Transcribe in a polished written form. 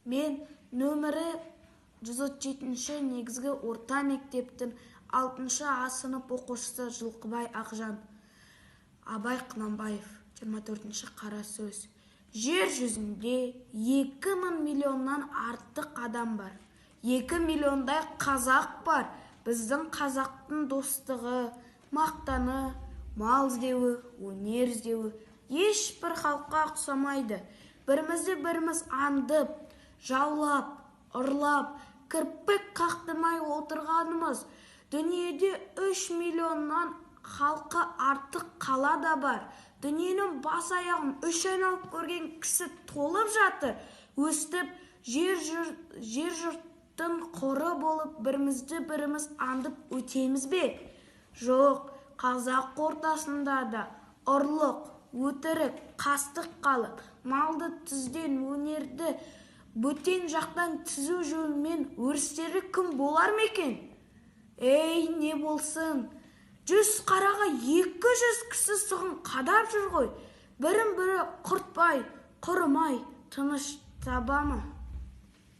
Мен нөмірі 137 негізгі орта мектептің 6-А сынып оқушысы Жылқыбай Ақжан. Абай Құнанбаев, 24 қара сөз. Жер жүзінде 2000 миллионнан артық адам бар. 2 миллиондай қазақ бар. Біздің қазақтың достығы, мақтаны, мал іздеуі, өнер іздеуі ешбір халыққа ұқсамайды. Бірімізді біріміз аңдып, жаулап, ұрлап, кірпік қақтырмай отырғанымыз. Дүниеде 3 миллионнан халқы артық қала да бар. Дүниенің бас аяғын 3 айналып көрген кісі толып жатыр. Өстіп, жер жұрттың қоры болып бірімізді біріміз аңдып өтеміз бе? Жоқ, қазақ ортасында да ұрлық, өтірік, қастық қалып, малды түзден, өнерді бөтен жақтан түзу жөнмен өрістері кім болар ма екен? Ей, не болсын? 100 қараға 200 кісі сұғын қадап жүр ғой. Бірін бірі құртпай, құрымай, тыныш таба ма?